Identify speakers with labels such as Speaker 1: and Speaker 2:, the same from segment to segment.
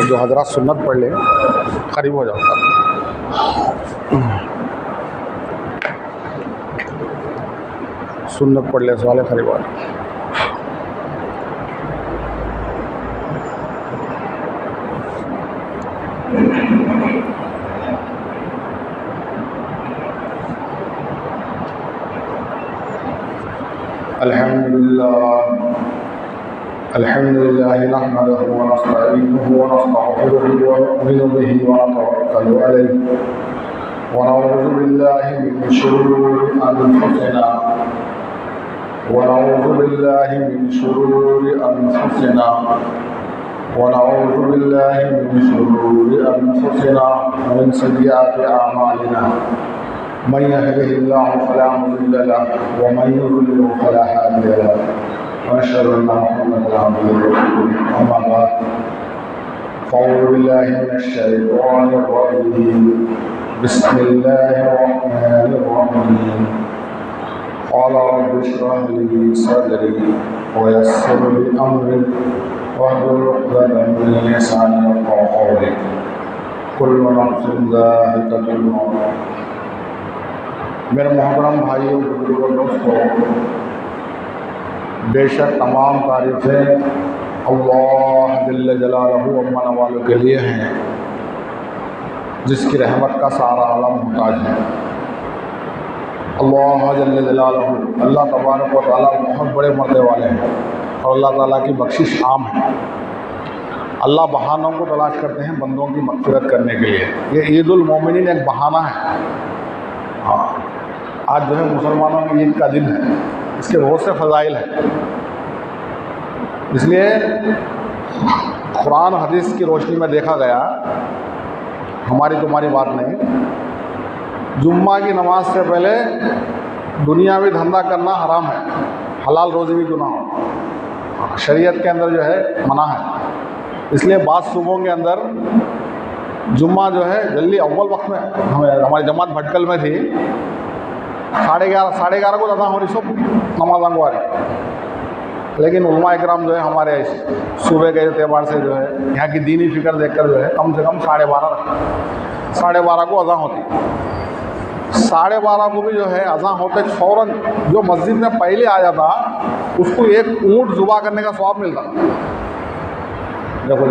Speaker 1: जो हजरात सुन्नत पढ़ लें, करीब हो जाओ साहब। सुन्नत पढ़ ले वाले करीब आ जाओ। अल्हम्दुलिल्लाह नहमदुहु व नस्तईनुहु व नस्तगफिरुहु व नु'मिनु बिही व नतवक्कलु अलैहि व नऊज़ु बिल्लाहि मिन शुरूरि अनफुसिना व नऊज़ु बिल्लाहि मिन शुरूरि अनफुसिना व नऊज़ु बिल्लाहि मिन शुरूरि अनफुसिना व मिन सय्यिआति अअमालिना मन यहदिहिल्लाहु फला मुज़िल्ल लहु व मन युज़लिल फला हादिय लहु वनशहदु अन्ना मुहम्मदन अब्दुहु व रसूलुहु अम्मा बाद फ़अऊज़ु बिल्लाहि मिनश शैतानिर रजीम बिस्मिल्लाहिर रहमानिर रहीम क़ाल रब्बि इश्रह ली सदरी व यस्सिर ली अमरी वहलुल उक़दतम मिन लिसानी यफ़क़हू क़ौली कुल्लु नफ़्सिन ज़ाइक़तुल मौत। मेरे मोहतरम भाइयों, बुजुर्गों, दोस्तों, बेशक तमाम तारीफ़ें अल्लाह जल्ल जलालहू अम्मा नवालों के लिए हैं, जिसकी रहमत का सारा आलम मुहताज है। अल्लाह जल्ल जलालहू, अल्लाह तबारक व तआला बहुत बड़े मर्दे वाले हैं और अल्लाह ताला की बख्शिश आम है। अल्लाह बहानों को तलाश करते हैं बंदों की मग़फ़िरत करने के लिए। ये ईद उल मोमिनीन एक बहाना है। हाँ, आज जो है मुसलमानों की ईद का दिन है, इसके बहुत से फ़ज़ाइल हैं। इसलिए कुरान हदीस की रोशनी में देखा गया, हमारी तुम्हारी बात नहीं, जुम्मा की नमाज से पहले दुनियावी धंधा करना हराम है, हलाल रोज़ी भी गुनाह हो, शरीयत के अंदर जो है मना है। इसलिए बाद सुबहों के अंदर जुम्मा जो है जल्दी अव्वल वक्त में, हमारी जमात भटकल में थी, 11:30 को अज़ान हो रही, सब नमाज अंगवा रही, लेकिन उलमा इकराम जो है हमारे सुबह के एतबार से जो है यहाँ की दीनी फ़िक्र देखकर जो है कम से कम 12:30 को अज़ान होती। 12:30 को भी जो है अज़ान होते फ़ौरन जो मस्जिद में पहले आ जाता उसको एक ऊँट ज़ुबा करने का सवाब मिलता। देखो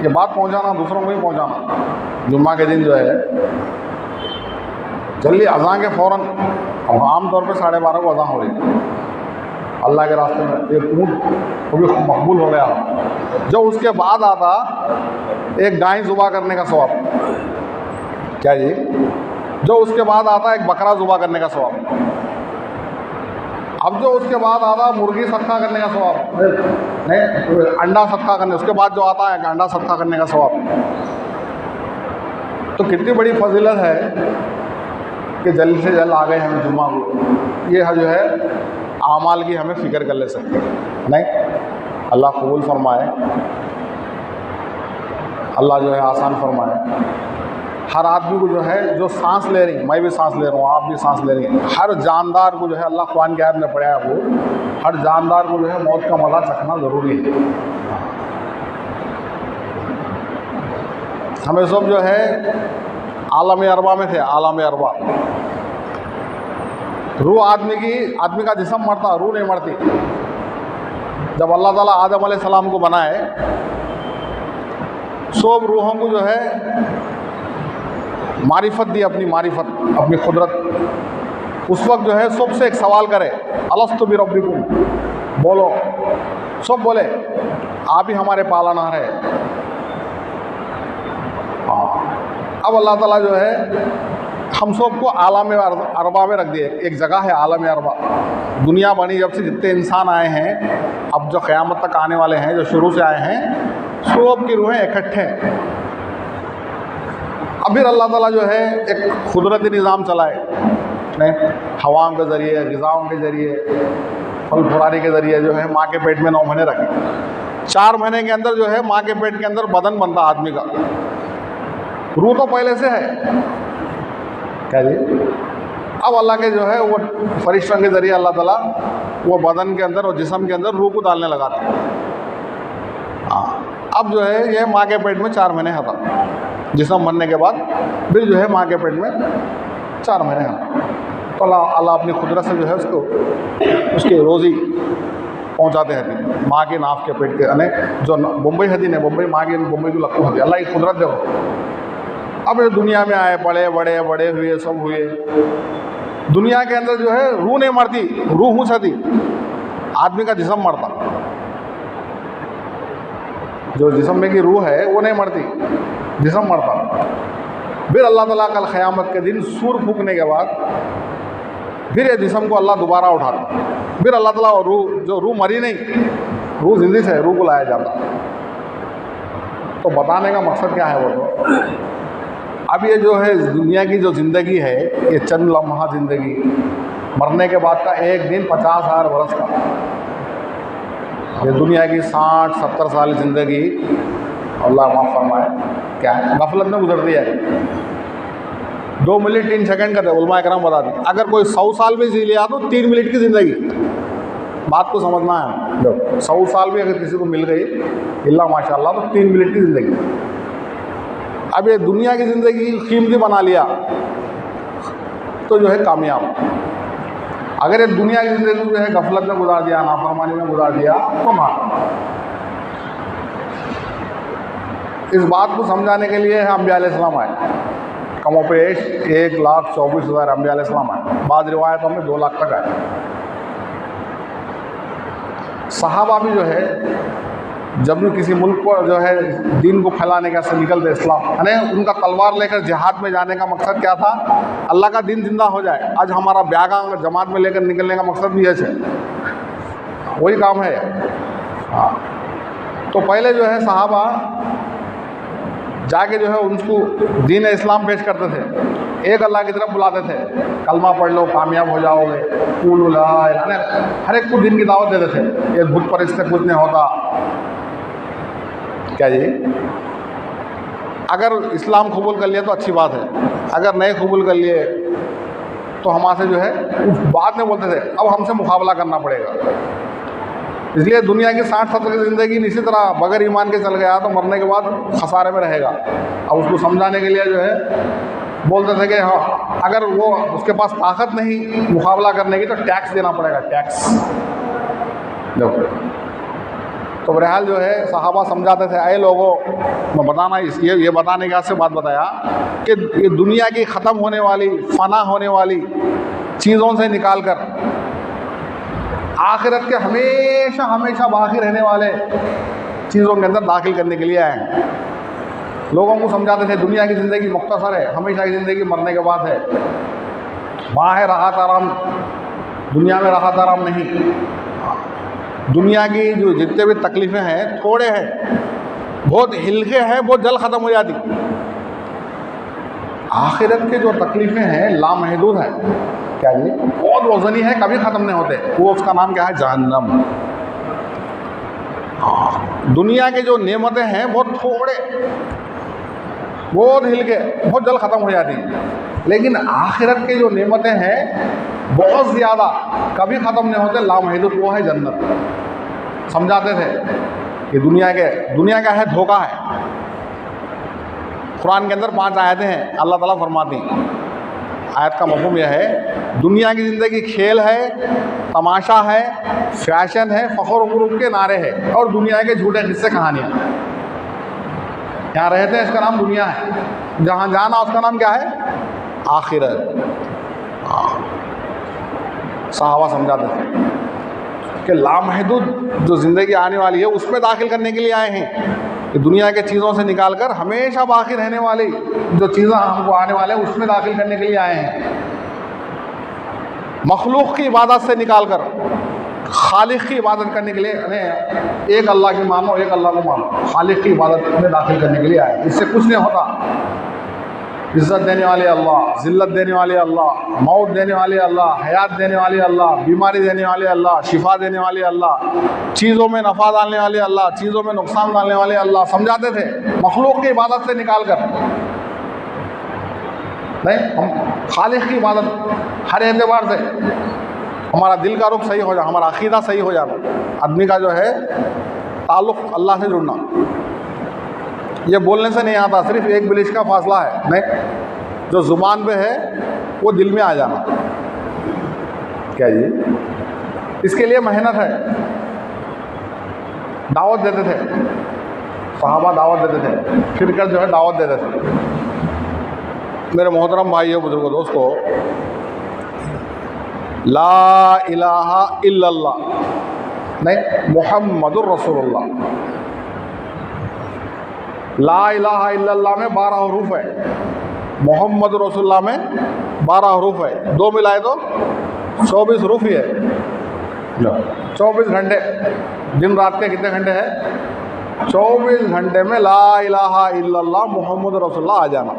Speaker 1: ये बात पहुँचाना, दूसरों को ही पहुँचाना। जुम्मा के दिन जो है जल्दी अज़ान के फ़ौरन, आम तौर पे 12:30 को अज़ान हो रही, अल्लाह के रास्ते में एक ऊँट वो भी मकबूल हो गया। जो उसके बाद आता एक गाय ज़ुबा करने का सवाब, क्या जी, जो उसके बाद आता एक बकरा ज़ुबा करने का सवाब, अब जो उसके बाद आता मुर्गी सदका करने का सवाब, नहीं अंडा सदका करने, उसके बाद जो आता है अंडा सदका करने का सवाब। तो कितनी बड़ी फजीलत है कि जल्द से जल्द आ गए हमें जुम्मा को, ये जो है आमाल की हमें फ़िक्र कर ले सकते नहीं। अल्लाह कबूल फरमाए, अल्लाह जो है आसान फरमाए। हर आदमी को जो है जो सांस ले रही, मैं भी सांस ले रहा हूँ, आप भी सांस ले रही हैं, हर जानदार को जो है अल्लाह कुरान की आयत में पढ़ाया, वो हर जानदार को जो है मौत का मज़ा चखना ज़रूरी है। हमें सब जो है आलम अरबा में थे, आलम अरबा, रूह आदमी का जिस्म मरता, रूह नहीं मरती। जब अल्लाह ताला आदम अलैहिस्सलाम को बनाए, सब रूहों को जो है मारिफत दी, अपनी मारिफत, अपनी कुदरत। उस वक्त जो है सबसे एक सवाल करे, अलस्तु बि रब्बिकुम, बोलो, सब बोले आप ही हमारे पालनहार है। अब अल्लाह ताला जो है हम सबको आलम अरबा में रख दिए। एक जगह है आलम अरबा, दुनिया बनी जब से जितने इंसान आए हैं, अब जो क़यामत तक आने वाले हैं, जो शुरू से आए हैं, सब की रूहें इकट्ठे। अब फिर अल्लाह ताला जो है एक कुदरती निज़ाम चलाए, हवाओं के ज़रिए, ग़िज़ाओं के ज़रिए, फल फुरारी के ज़रिए जो है माँ के पेट में 9 महीने रखे। 4 महीने के अंदर जो है माँ के पेट के अंदर बदन बनता आदमी का। रूह तो पहले से है, क्या जी? अब अल्लाह के जो है वो फरिश्तों के ज़रिए अल्लाह ताला वो बदन के अंदर और जिस्म के अंदर रूह को डालने लगाते हैं। हाँ, अब जो है ये माँ के पेट में 4 महीने खत्म, जिस्म बनने के बाद फिर जो है माँ के पेट में 4 महीने खत्म। तो अल्लाह अपनी कुदरत से जो है उसको उसकी रोज़ी पहुँचाते हैं माँ के नाफ के पेट के, यानी जो बम्बई हदीन है, बम्बई की लक्कू हदी, अल्लाह की कुदरत देखो। अब ये दुनिया में आए, बड़े हुए, सब हुए। दुनिया के अंदर जो है रूह नहीं मरती, रूह सदी, आदमी का जिस्म मरता। जो जिस्म में की रूह है वो नहीं मरती, जिस्म मरता। फिर अल्लाह ताला कल क़यामत के दिन सूर फूकने के बाद फिर ये जिस्म को अल्लाह दोबारा उठाता। फिर अल्लाह ताला जो रूह मरी नहीं, रूह जिंदगी से रूह को लाया जाता। तो बताने का मकसद क्या है? वो तो अब ये जो है दुनिया की जो ज़िंदगी है, ये चंद लम्हा ज़िंदगी, मरने के बाद का एक दिन 50,000 बरस का। ये दुनिया की 60-70 साल ज़िंदगी अल्लाह माफ़ फरमाए क्या है, गफलत में गुजरती है। 2 मिनट 3 सेकंड का उलमा इकराम बता दी। अगर कोई 100 साल भी जी लिया तो 3 मिनट की ज़िंदगी। बात को समझना है। लो 100 साल भी अगर किसी को मिल गई इल्ला माशाअल्लाह तो 3 मिनट की ज़िंदगी। अब ये दुनिया की ज़िंदगी कीमती बना लिया तो जो है कामयाब। अगर ये दुनिया की ज़िंदगी जो है गफलत में गुजार दिया, नाफरमानी में गुजार दिया तो नाकाम। इस बात को समझाने के लिए अंबिया अलैहिस्सलाम आए। कमोपेश 1,24,000 अंबिया अलैहिस्सलाम आए। बाद रिवायतों में 2 लाख तक आए। सहाबा भी जो है जब भी किसी मुल्क को जो है दीन को फैलाने का से निकलते इस्लाम, यानी उनका तलवार लेकर जिहाद में जाने का मकसद क्या था? अल्लाह का दीन जिंदा हो जाए। आज हमारा ब्यागा जमात में लेकर निकलने का मकसद भी ऐसे वही काम है। हाँ, तो पहले जो है सहाबा जाके जो है उनको दीन इस्लाम पेश करते थे, एक अल्लाह की तरफ बुलाते थे, कलमा पढ़ लो कामयाब हो जाओगे, हर एक को दीन की दावत देते थे। ये भूत परस्त से कुछ नहीं होता, क्या जी? अगर इस्लाम कबूल कर लिया तो अच्छी बात है, अगर नहीं कबूल कर लिए तो हमारे से जो है बाद में बोलते थे अब हमसे मुकाबला करना पड़ेगा। इसलिए दुनिया की 60-70 की ज़िंदगी इसी तरह बगैर ईमान के चल गया तो मरने के बाद खसारे में रहेगा। अब उसको समझाने के लिए जो है बोलते थे कि हाँ अगर वो उसके पास ताकत नहीं मुकाबला करने की तो टैक्स देना पड़ेगा, टैक्स। देखो तो बहरहाल जो है सहाबा समझाते थे, ऐ लोगों, मैं बताना ये बताने के से बात बताया कि ये दुनिया की ख़त्म होने वाली, फ़ना होने वाली चीज़ों से निकाल कर आखिरत के हमेशा हमेशा बाकी रहने वाले चीज़ों के अंदर दाखिल करने के लिए आए हैं। लोगों को समझाते थे दुनिया की ज़िंदगी मुख्तसर है, हमेशा की ज़िंदगी मरने के बाद है, वहाँ है राहत आराम, दुनिया में राहत आराम नहीं। दुनिया की जो जितने भी तकलीफ़ें हैं थोड़े हैं, बहुत हिलके हैं, बहुत जल्द ख़त्म हो जाती। आखिरत के जो तकलीफ़ें हैं लामहदूद हैं, क्या जी? बहुत वज़नी है, कभी ख़त्म नहीं होते। वो उसका नाम क्या है? जहन्नम। दुनिया के जो नेमतें हैं बहुत थोड़े, बहुत हिलके, बहुत जल्द ख़त्म हो जाती। लेकिन आखिरत के जो नेमतें हैं बहुत ज़्यादा, कभी ख़त्म नहीं होते, लामहदूद। वो है जन्नत। समझाते थे कि दुनिया का है धोखा है। कुरान के अंदर 5 आयतें हैं, अल्लाह ताला फरमाती। आयत का मफ़हूम यह है दुनिया की ज़िंदगी खेल है, तमाशा है, फैशन है, फ़ख्र व गुरूर के नारे है और दुनिया के झूठे किस्से कहानियाँ। यहाँ रहते हैं इसका नाम दुनिया है, जहाँ जाना उसका नाम क्या है? आखिरत। सहाबा समझाते थे कि लामहदूद जो ज़िंदगी आने वाली है उसमें दाखिल करने के लिए आए हैं कि दुनिया के चीज़ों से निकाल कर हमेशा बाकी रहने वाली जो चीज़ें हमको आने वाले हैं उसमें दाखिल करने के लिए आए हैं। मखलूक की इबादत से निकाल कर खालिक की इबादत करने के लिए, एक अल्लाह की मानो, एक अल्लाह को मानो, खालिक की इबादत में दाखिल करने के लिए आए। इससे कुछ नहीं होता। इज़्ज़त देने वाले अल्लाह, ज़िल्लत देने वाले अल्लाह, मौत देने वाले अल्लाह, हयात देने वाले अल्लाह, बीमारी देने वाले अल्लाह, शिफा देने वाले अल्लाह, चीज़ों में नफ़ा डालने वाले अल्लाह, चीज़ों में नुकसान डालने वाले अल्लाह, समझाते थे मखलूक की इबादत से निकाल कर। नहीं, हम खालिक की इबादत हर एतबार से, हमारा दिल का रुख सही हो जाए, हमारा अक़ीदा सही हो जाए, आदमी का जो है ताल्लुक़ अल्लाह से जुड़ना, ये बोलने से नहीं आता, सिर्फ एक बिलिश का फासला है। नहीं, जो ज़ुबान पे है वो दिल में आ जाना। क्या ये इसके लिए मेहनत है। दावत देते थे सहाबा, दावत देते थे, फिर कर जो है दावत देते थे। मेरे मोहतरम भाइयों बुजुर्गों दोस्तों, ला इलाहा इल्लल्लाह नहीं, मुहम्मदुर रसूलुल्लाह। ला इलाहा इल्लल्लाह में 12 हरूफ है, मुहम्मद रसूलुल्लाह में 12 हरूफ है, दो मिलाए तो 24 हरूफ ही है। 24 घंटे, दिन रात के कितने घंटे हैं? 24 घंटे में ला इलाहा इल्लल्लाह मुहम्मद रसूलुल्लाह आ जाना।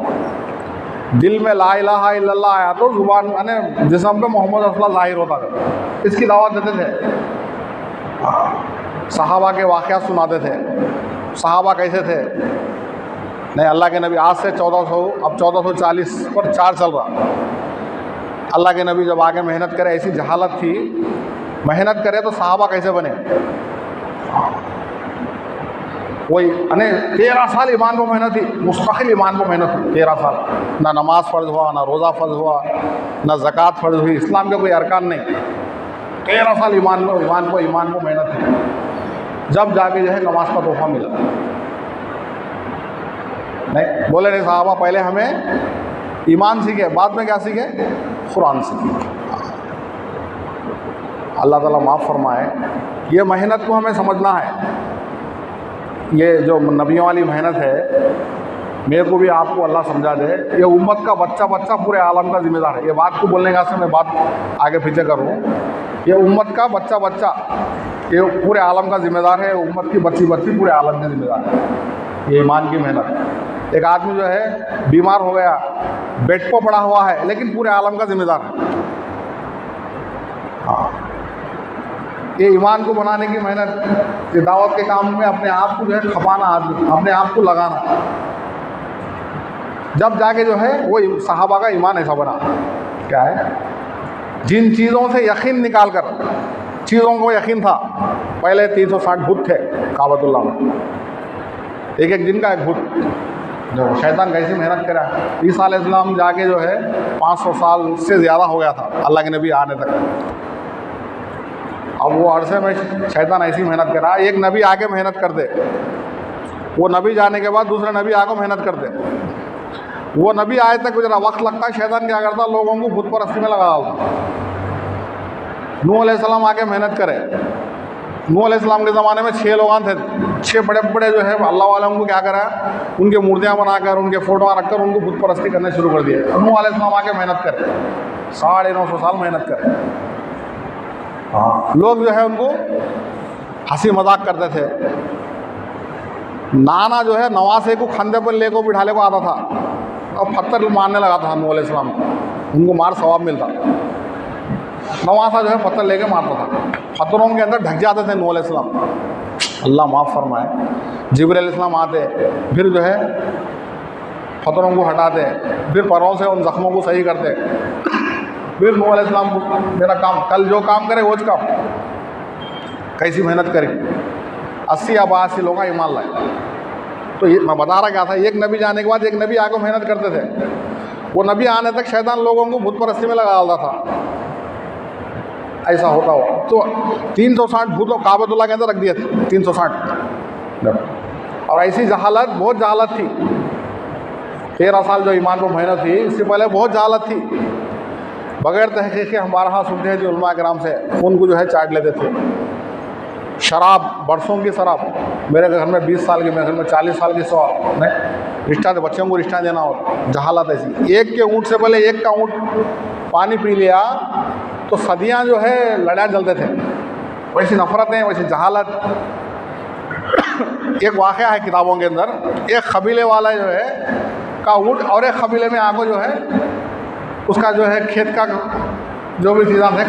Speaker 1: दिल में ला इलाहा इल्लल्लाह आया तो जुबान यानी जिस्म पे मोहम्मद रसूलुल्लाह ज़ाहिर होता था। इसकी दावत देते थे, सहाबा के वाक़यात सुनाते थे। सहाबा कैसे थे? नहीं, अल्लाह के नबी आज से 1400, अब 1440 पर 4 चल रहा। अल्लाह के नबी जब आगे मेहनत करे, ऐसी जहालत थी, मेहनत करे तो सहाबा कैसे बने? वही अने 13 साल ईमान पर मेहनत थी, मुस्तकिल ईमान पर मेहनत थी 13 साल। ना नमाज फ़र्ज़ हुआ, ना रोज़ा फ़र्ज़ हुआ, ना ज़कात फ़र्ज़ हुई, इस्लाम के कोई अरकान नहीं। 13 साल ईमान को मेहनत थी, जब जाके जो है नमाज का तोहफ़ा मिला। नहीं बोले नहीं, साहबा पहले हमें ईमान सीखे, बाद में क्या सीखे? कुरान सीखे। अल्लाह ताला माफ़ फरमाए, ये मेहनत को हमें समझना है। ये जो नबियों वाली मेहनत है, मेरे को भी आपको अल्लाह समझा दे, ये उम्मत का बच्चा पूरे आलम का ज़िम्मेदार है। ये बात को बोलने का से मैं बात आगे पीछे करूँ, ये उम्मत का बच्चा ये पूरे आलम का ज़िम्मेदार है, उम्मत की बच्ची पूरे आलम का ज़िम्मेदार है। ये ईमान की मेहनत। एक आदमी जो है बीमार हो गया, बेड पर पड़ा हुआ है, लेकिन पूरे आलम का ज़िम्मेदार है। हाँ, ये ईमान को बनाने की मेहनत, ये दावत के काम में अपने आप को जो है खपाना, अपने आप को लगाना, जब जाके जो है वो सहाबा का ईमान ऐसा बना। क्या है? जिन चीज़ों से यकीन निकाल कर, चीज़ों को यकीन था। पहले 360 भूत थे काबतुल्लाह में, एक दिन का एक भूत। जो शैतान कैसी मेहनत करा, ईसा अलैहिस्सलाम जाके जो है 500 साल से ज़्यादा हो गया था अल्लाह के नबी आने तक। अब वो अरसे में शैतान ऐसी मेहनत करा, एक नबी आके मेहनत कर दे, वो नबी जाने के बाद दूसरा नबी आके मेहनत कर दे, वो नबी आए तक जरा वक्त लगता है। शैतान क्या करता? लोगों को भूत परस्ती में लगा डालता। नूह अलैहिस्सलाम आके मेहनत करे। नूह अलैहिस्सलाम के ज़माने में 6 लोग थे, 6 बड़े जो है अल्लाह वालों को क्या करा, उनके मूर्तियाँ बनाकर, उनके फ़ोटो रखकर उनको भूत परस्ती करने शुरू कर दिए। नूह अलैहिस्सलाम आके मेहनत करे, 950 साल मेहनत करे। हाँ, लोग जो है उनको हंसी मजाक करते थे। नाना जो है नवासे को खंदे पर लेको बिठाले को आता था और पत्थर मारने लगा था नूह अलैहिस्सलाम, उनको मार सवाब मिलता। नवासा जो है पत्थर लेके मारता था, पत्थरों के अंदर ढक जाते थे नूह अलैहिस्सलाम। अल्लाह माफ़ फरमाए, जिब्रील अलैहिस्सलाम आते, फिर जो है पत्थरों को हटाते, फिर परों से उन ज़ख्मों को सही करते। फिर नूह अलैहिस्सलाम को मेरा काम, कल जो काम करे वो काम। कैसी मेहनत करी, 80 या 82 लोग ईमान लाए। तो ये मैं बता रहा क्या था, एक नबी जाने के बाद एक नबी आकर मेहनत करते थे। वो नबी आने तक शैतान लोगों को भूत परस्ती में लगा डालता था। ऐसा होता हुआ तो 360 भूत लोग काबतुल्लाह के अंदर रख दिए थे, 360। और ऐसी जहालत, बहुत जहालत थी। 13 साल जो ईमान पर मेहनत थी, इससे पहले बहुत जहालत थी। बगैर तहक़ीक़ के हम बारहा सुनते हैं जो उलमा कराम से, उनको जो है चाट लेते थे। शराब, बरसों की शराब, मेरे घर में 20 साल की, मेरे घर में 40 साल की शराब नहीं, रिश्ता दे, बच्चों को रिश्ता देना हो। जहालत ऐसी, एक के ऊँट से पहले एक का ऊँट पानी पी लिया तो सदियाँ जो है लड़ाई जलते थे। वैसी नफ़रतें, वैसी जहालत। एक वाक़या है किताबों के अंदर, एक कबीले वाला जो है का ऊँट और एक कबीले में आगो जो है उसका जो है खेत का जो भी चीज़ां थे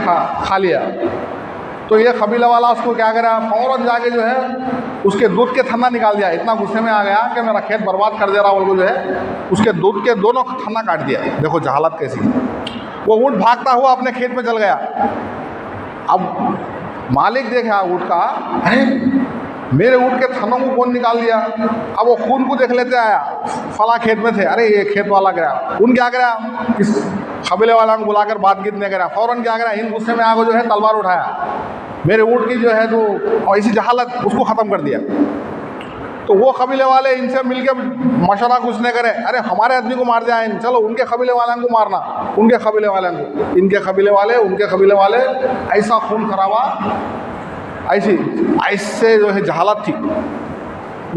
Speaker 1: खा लिया। तो ये कबीला वाला उसको क्या करा, फ़ौरन जाके जो है उसके दूध के थन्ना निकाल दिया। इतना गुस्से में आ गया कि मेरा खेत बर्बाद कर दे रहा, वो जो है उसके दूध के दोनों थन्ना काट दिया। देखो जहालत कैसी। वो ऊँट भागता हुआ अपने खेत में चल गया। अब मालिक देखा ऊँट का, अरे मेरे ऊँट के थनों को कौन निकाल दिया। अब वो खून को देख लेते आया, फला खेत में थे, अरे ये खेत वाला गया। उन क्या करा, इस कबीले वाला को बुलाकर बात गिरने करा। फ़ौरन क्या करा, इन गुस्से में आगो जो है तलवार उठाया, मेरे ऊँट की जो है तो ऐसी जहालत उसको ख़त्म कर दिया। तो वो कबीले वाले इनसे मिलके मशवरा कुछ नहीं करे, अरे हमारे आदमी को मार दिया इन, चलो उनके कबीले वाले को मारना, उनके कबीले वाले को, इनके कबीले वाले उनके कबीले वाले, ऐसा खून खराबा, ऐसे जो है जहालत थी।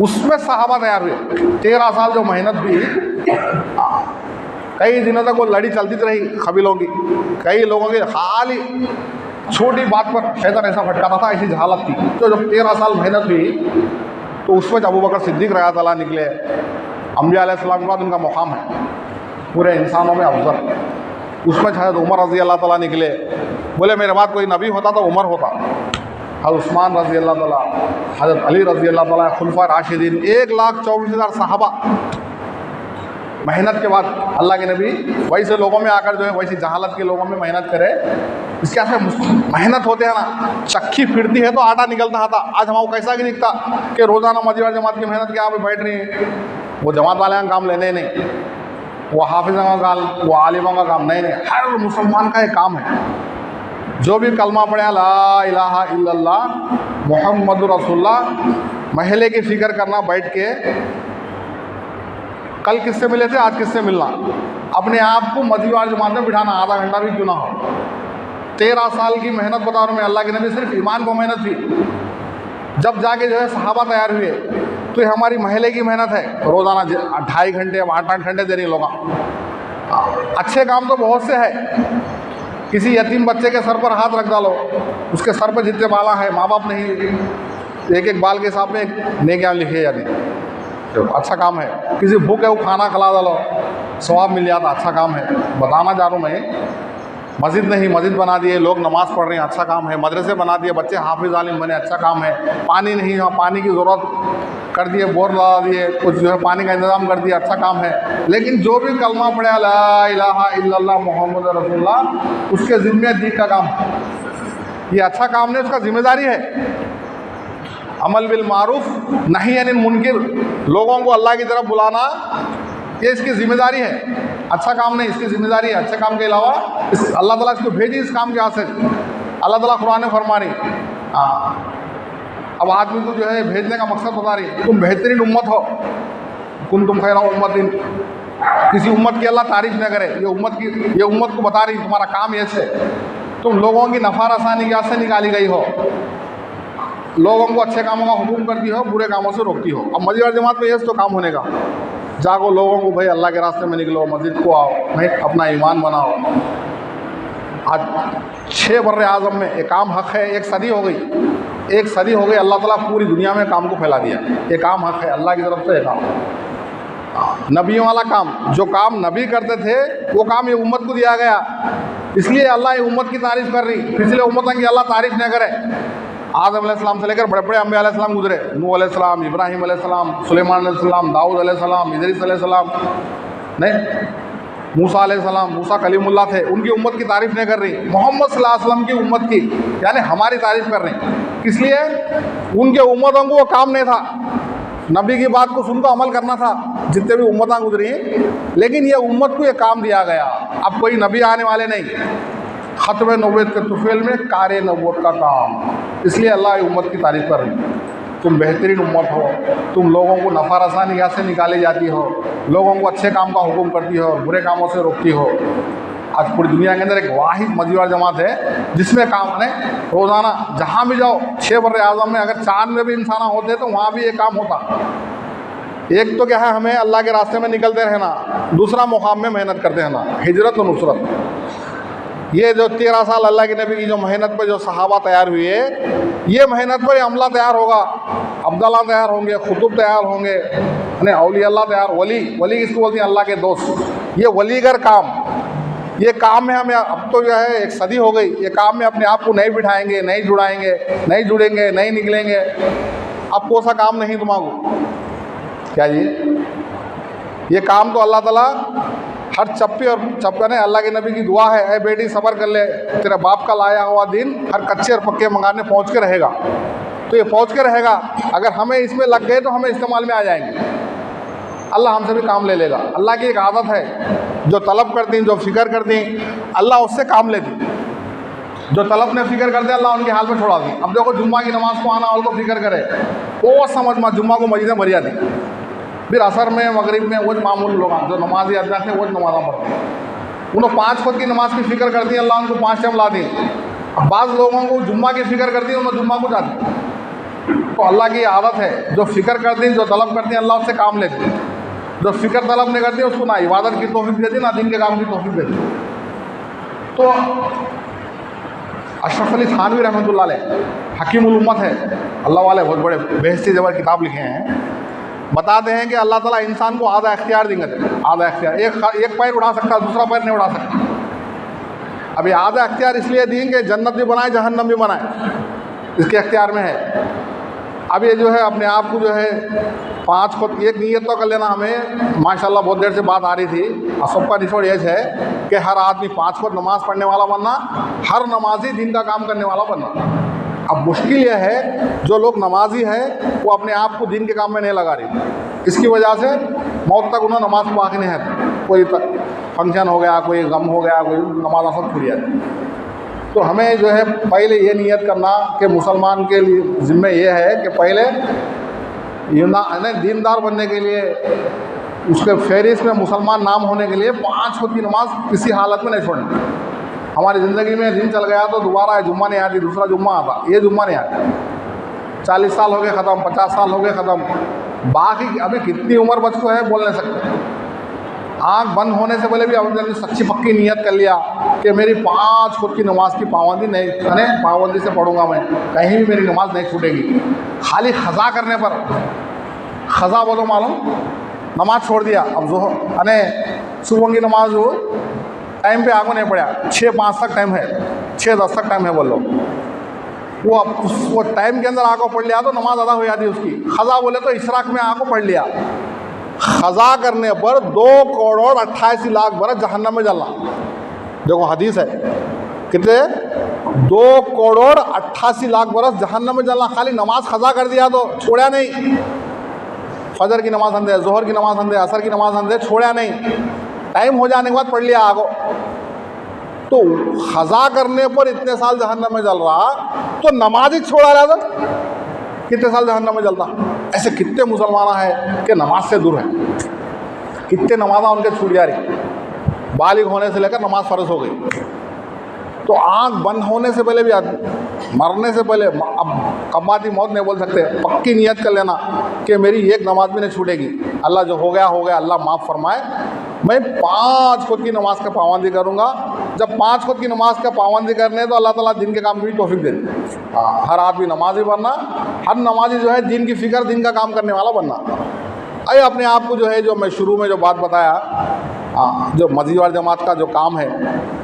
Speaker 1: उसमें सहाबा तैयार हुए। 13 साल जो मेहनत भी, कई दिनों तक वो लड़ी चलती रही कबीलों की। कई लोगों की खाली छोटी बात पर शैतान ऐसा भटकाता था, ऐसी जहालत थी। तो जब 13 साल मेहनत हुई तो उसमें अबू बकर सिद्दीक़ रज़ी अल्लाह निकले। अंबिया अलैहिस्सलाम के बाद उनका मुकाम है पूरे इंसानों में अफजल। उसमें हज़रत उमर रज़ी अल्लाह तआला निकले, बोले मेरे बाद कोई नबी होता तो उमर होता। हज़रत उस्मान रज़ी अल्लाह तआला, हज़रत अली रज़ी अल्लाह तआला, खुलफा राशिदीन, 1,24,000 सहाबा। मेहनत के बाद अल्लाह के नबी वैसे लोगों में आकर जो है वैसी जहालत के लोगों में मेहनत करे। इसके आगे मेहनत होते हैं ना, चक्की फिरती है तो आटा निकलता था। आज हमारा कैसा कि दिखता कि रोज़ाना मजीवार जमात की मेहनत क्या पे बैठ रही है। वो जमात वाले का काम लेने नहीं, वो हाफिज़ों का काम, वो आलिमों का काम नहीं। हर मुसलमान का एक काम है, जो भी कलमा पढ़े ला इलाहा इल्लल्लाह मुहम्मदुर रसूलुल्लाह, महले की फ़िक्र करना बैठ के, कल किससे मिले थे आज किससे मिलना, अपने आप को मजीवार जमात में बिठाना, आधा घंटा भी क्यों ना हो। 13 साल की मेहनत बता रहा हूँ मैं, अल्लाह के नबी सिर्फ ईमान को मेहनत थी। जब जाके जो है सहाबा तैयार हुए तो ये हमारी महले की मेहनत है। रोज़ाना 2.5 घंटे 8-8 घंटे दे रही लोग। अच्छे काम तो बहुत से है, किसी यतीम बच्चे के सर पर हाथ रख डालो, उसके सर पर जितने बाला है, माँ बाप नहीं, एक एक बाल के हिसाब में नेकियां लिखे जाती, तो अच्छा काम है। किसी भूख है वो खाना खिला डालो, सवाब मिल जाता, अच्छा काम है। बताना जा रहा हूँ मैं, मस्जिद नहीं मस्जिद बना दिए, लोग नमाज़ पढ़ रहे हैं, अच्छा काम है। मदरसे बना दिए, बच्चे हाफिज़ आलिम बने, अच्छा काम है। पानी नहीं, हाँ पानी की ज़रूरत कर दिए, बोर लगा दिए, कुछ जो है पानी का इंतज़ाम कर दिया, अच्छा काम है। लेकिन जो भी कलमा पढ़े ला इलाहा इल्लल्लाह मुहम्मद रसूलुल्लाह, उसके ज़िम्मे दीन का काम, ये अच्छा काम नहीं, उसका जिम्मेदारी है। अमल बिल मारूफ नहीं अनिल मुनकिर, लोगों को अल्लाह की तरफ बुलाना, ये इसकी जिम्मेदारी है। अच्छा काम नहीं, इसकी जिम्मेदारी है। अच्छे काम के अलावा अल्लाह ताला इसको भेजी इस काम के हासिल। अल्लाह ताला कुरान में फरमा रही, अब आदमी को जो है भेजने का मकसद बता रही, तुम बेहतरीन उम्मत हो, तुम खैरा उम्मतिन। किसी उम्मत की अल्लाह तारीफ न करे, ये उम्मत को बता रही तुम्हारा काम ये है, तुम लोगों की नफ़ा रसानी के से निकाली गई हो, लोगों को अच्छे कामों का हुक्म करती हो, बुरे कामों से रोकती हो। अब मस्जिद जमात में ये तो काम होने का, जागो लोगों को भाई अल्लाह के रास्ते में निकलो, मस्जिद को आओ, भाई अपना ईमान बनाओ। आज 6 बर्रे आज़म में एक काम हक़ है, एक सदी हो गई, एक सदी हो गई, अल्लाह ताला पूरी दुनिया में काम को फैला दिया। ये काम हक़ है अल्लाह की तरफ से, ये काम नबियों वाला काम, जो काम नबी करते थे वो काम ये उम्मत को दिया गया। इसलिए अल्लाह ये उम्मत की तारीफ़ कर रही, पिछले उम्मतों की अल्लाह तारीफ़ न करे। आदम अलैहिस्सलाम से लेकर बड़े बड़े अंबिया अलैहिस्सलाम गुजरे, नूह अलैहिस्सलाम, इब्राहिम अलैहिस्सलाम, सुलेमान अलैहिस्सलाम, दाऊद अलैहिस्सलाम, इदरीस अलैहिस्सलाम, नहीं मूसा अलैहिस्सलाम, मूसा कलीमुल्लाह थे, उनकी उम्मत की तारीफ़ नहीं कर रही, मोहम्मद सल्लल्लाहु अलैहि वसल्लम की उम्मत की, यानी हमारी तारीफ़ कर रही। इसलिए उनके उम्मतों को वो काम नहीं था, नबी की बात को सुनकर अमल करना था, जितने भी उम्मतें गुजरी, लेकिन ये उम्मत को ये काम दिया गया। अब कोई नबी आने वाले नहीं, ख़त्म नबूवत के तुफ़ैल में कार नबूवत का काम। इसलिए अल्लाह उम्मत की तारीफ़ कर रही, तुम बेहतरीन उम्मत हो, तुम लोगों को नफ़ा रसानी यहाँ से निकाली जाती हो, लोगों को अच्छे काम का हुक्म करती हो, बुरे कामों से रोकती हो। आज पूरी दुनिया के अंदर एक वाहिद मस्जिद जमात है जिसमें काम है, रोज़ाना जहाँ भी जाओ, 6 बर्रे आज़म में अगर चाँद में भी इंसान होते तो वहाँ भी ये काम होता। एक तो क्या है, हमें अल्लाह के रास्ते में निकलते रहना, दूसरा मुकाम में मेहनत करते रहना, हिजरत और नुसरत। ये जो 13 साल अल्लाह के नबी की जो मेहनत पर जो सहाबा तैयार हुए, ये मेहनत पर अमला तैयार होगा, अब्दुल्ला तैयार होंगे, खुतुब तैयार होंगे, औलिया अल्लाह तैयार, वली किसको बोलते हैं? अल्लाह के दोस्त। ये वलीगर काम, ये काम में हमें अब तो जो है एक सदी हो गई, ये काम में अपने आप को नहीं बिठाएंगे, नहीं जुड़ाएंगे, नहीं जुड़ेंगे, नहीं निकलेंगे, अब कौन सा काम नहीं तुम्हारा क्या ये काम तो अल्लाह ताला हर चप्पे और चप्पे ने, अल्लाह के नबी की दुआ है, ऐ बेटी सब्र कर ले, तेरे बाप का लाया हुआ दिन हर कच्चे और पक्के मकान में पहुँच के रहेगा। तो ये पहुँच के रहेगा, अगर हमें इसमें लग गए तो हमें इस्तेमाल में आ जाएंगे, अल्लाह हमसे भी काम ले लेगा। अल्लाह की एक आदत है, जो तलब करती, जो फ़िक्र करती, अल्लाह उससे काम लेती। जो तलब ने फ़िक्र करते अल्लाह उनके हाल में छोड़ा दी। अब देखो जुम्मा की नमाज़ को आना और तो फ़िक्र करे, वो समझ मत जुम्मा को मस्जिदें भर जाती, फिर असर में मगरिब में वो मामूल लोग जो नमाज़ी अदना थे वो नमाज़ा पढ़ते, उन्होंने 5 खुद की नमाज़ की फ़िक्र करती है, अल्लाह उनको 5 टाइम ला दी। अब बाज़ लोगों को जुम्मा की फ़िक्र करती है, उन्होंने जुम्मा को जाती। तो अल्लाह की आदत है, जो फ़िक्र करती है, जो तलब करती है, अल्लाह उससे काम लेती है। जो फ़िक्र तलब नहीं करती उसको ना इबादत की तौफीक देती, ना दिन के काम की तौफीक देती। तो अशरफ अली थानवी रहमतुल्लाह अलैह हकीमुल उम्मत है, अल्लाह वाले बहुत बड़े बेहसी जबर किताब लिखे हैं, बताते हैं कि अल्लाह ताला इंसान को आधा इख्तियार देंगे, आधा इख्तियार, एक पैर उड़ा सकता है, दूसरा पैर नहीं उड़ा सकता। अभी आधा इख्तियार इसलिए देंगे जन्नत भी बनाए, जहन्नम भी बनाए, इसके इख्तियार में है। अब ये जो है अपने आप को जो है 5 खुद एक नीयत तो कर लेना। हमें माशाल्लाह बहुत देर से बात आ रही थी, और सबका निचोड़ ये है कि हर आदमी 5 खुद नमाज़ पढ़ने वाला बनना, हर नमाजी दिन का काम करने वाला बनना। अब मुश्किल यह है जो लोग नमाजी हैं वो अपने आप को दिन के काम में नहीं लगा रही, इसकी वजह से मौत तक उन्हें नमाज को बाकी नहीं है। कोई फंक्शन हो गया, कोई गम हो गया, कोई नमाज असर छूट जाती। तो हमें जो है पहले ये नियत करना कि मुसलमान के लिए ज़िम्मे ये है कि पहले दीनदार बनने के लिए, उसके फहरिस्त में मुसलमान नाम होने के लिए 5 खुद की नमाज किसी हालत में नहीं छोड़नी। हमारी ज़िंदगी में दिन चल गया तो दोबारा जुम्मा नहीं आती, दूसरा जुम्मा आता, ये जुम्मा नहीं आता। 40 साल हो गए ख़त्म, 50 साल हो गए ख़त्म, बाकी अभी कितनी उम्र बचको है बोल नहीं सकते। आँख बंद होने से पहले भी हमने सच्ची पक्की नियत कर लिया कि मेरी 5 खुद की नमाज की पाबंदी नहीं, पाबंदी से पढ़ूंगा मैं, कहीं भी मेरी नमाज नहीं छूटेगी। खाली ख़ज़ा करने पर, ख़ज़ा बोलो मालूम, नमाज छोड़ दिया, अब जो सुबह की नमाज हो टाइम पे आगो नहीं पड़ा, 6-5 तक टाइम है, 6-10 तक टाइम है बोलो, वो टाइम के अंदर आगो पढ़ लिया तो नमाज अदा हो जाती है उसकी। ख़ज़ा बोले तो इशराक में आगो पढ़ लिया, ख़ज़ा करने पर 2 करोड़ 88 लाख बरस जहन्नम में जलना। देखो हदीस है, कितने 2 करोड़ 88 लाख बरस जहन्नम में जलना। खाली नमाज ख़ज़ा कर दिया तो छोड़ा नहीं, फजर की नमाज अंधे, जोहर की नमाज अंधे, असर की नमाज अंधे, छोड़ा नहीं, टाइम हो जाने के बाद पढ़ लिया आगो। तो ख़ज़ा करने पर इतने साल जहन्नम में जल रहा, तो नमाज ही छोड़ा रहा था, कितने साल जहन्नम में जलता। ऐसे कितने मुसलमान हैं कि नमाज से दूर है, कितने नमाज़ा उनके छूट जा रही, बालिग होने से लेकर नमाज फ़र्ज हो गई। तो आँख बंद होने से पहले भी, मरने से पहले, अब कबाती मौत नहीं बोल सकते, पक्की नियत कर लेना कि मेरी एक नमाज भी नहीं छूटेगी। अल्लाह जो हो गया, अल्लाह माफ़ फरमाए, मैं 5 खुद की नमाज का पाबंदी करूँगा। जब 5 खुद की नमाज का पाबंदी करने तो अल्लाह ताला दिन के काम की भी तौफीक दे दे। हर आदमी नमाजी बनना, हर नमाजी जो है दिन की फ़िक्र, दिन का काम करने वाला बनना। अरे अपने आप को जो है, जो मैं शुरू में जो बात बताया, जो मस्जिद वाली जमात का जो काम है,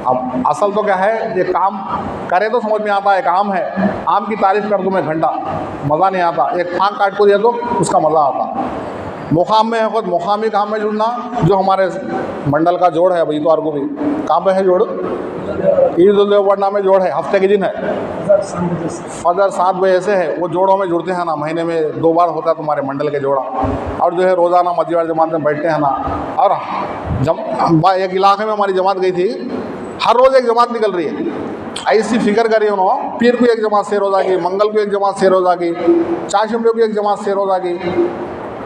Speaker 1: अब असल तो क्या है, ये काम करे तो समझ में आता है, काम है। आम की तारीफ़ कर दूँ मैं घंटा, मज़ा नहीं आता, एक आँख काट को दिया तो उसका मज़ा आता। मुकाम में है खुद मुकामी काम में जुड़ना, जो हमारे मंडल का जोड़ है, अब इतवार को भी कहाँ पे है जोड़, ईद-उल-ज़ुहा में जोड़ है, हफ्ते के दिन है, फजर 7 बजे से है, वो जोड़ों में जुड़ते हैं ना, महीने में 2 बार होता है तुम्हारे मंडल के जोड़ा। और जो है रोज़ाना मस्जिद वाली जमात में बैठते हैं ना। और एक इलाके में हमारी जमात गई थी, हर रोज़ एक जमात निकल रही है, ऐसी फिक्र करी उन्होंने, पीर को एक जमात से रोज़ा की, मंगल को एक जमात से रोज़ा की, चाशुबे को एक जमात से रोज़ा की,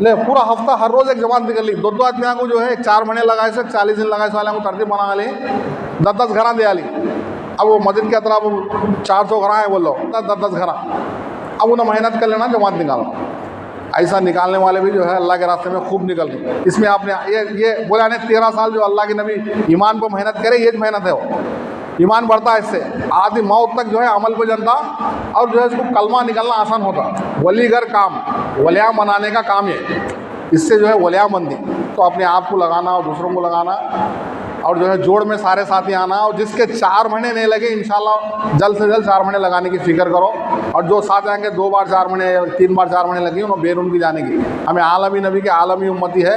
Speaker 1: ले पूरा हफ्ता हर रोज़ एक जमात निकल ली। 2 आदमी को जो है 4 महीने लगाए से 40 दिन लगाए वाले को तरतीब बना ली, 10 घर दे ली। अब वो मस्जिद के अतराफ 400 घर है, बोलो 10 घर, अब उन्हें मेहनत कर लेना जमात निकालो। ऐसा निकालने वाले भी जो है अल्लाह के रास्ते में खूब निकल गए। इसमें आपने ये बोला नहीं 13 साल जो अल्लाह के नबी ईमान पर मेहनत करे, ये मेहनत है वो। ईमान बढ़ता है इससे। आदि मौत तक जो है अमल पे जनता और जो है इसको कलमा निकलना आसान होता। वलीगर काम, वलिया बनाने का काम ये, इससे जो है वलिया मंदी। तो अपने आप को लगाना और दूसरों को लगाना, और जो है जोड़ में सारे साथी आना, और जिसके 4 महीने नहीं लगे इंशाल्लाह जल्द से जल्द 4 महीने लगाने की फ़िक्र करो। और जो साथ आएंगे 2 बार 4 महीने 3 बार 4 महीने लगे उन्होंने बेरून की जाने की। हमें आलमी नबी के आलमी उम्मती है,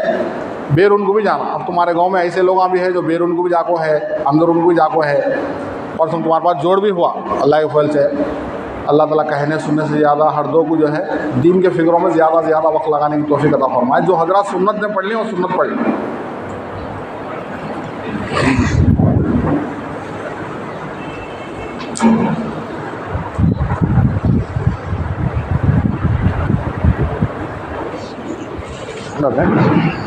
Speaker 1: बेरून को भी जाना। अब तुम्हारे गांव में ऐसे लोग भी है जो बेरून को भी जाको है, अंदर उनको भी जाको है, और तुम्हारे पास जोड़ भी हुआ अल्लाह के फल से। अल्लाह ताला कहने सुनने से ज़्यादा हर दो को जो है दीन के फ़िक्रों में ज़्यादा से ज़्यादा वक्त लगाने की तौफीक अता फरमाए। जो हजरत सुन्नत ने पढ़ ली वो सुन्नत पढ़ ली। Okay.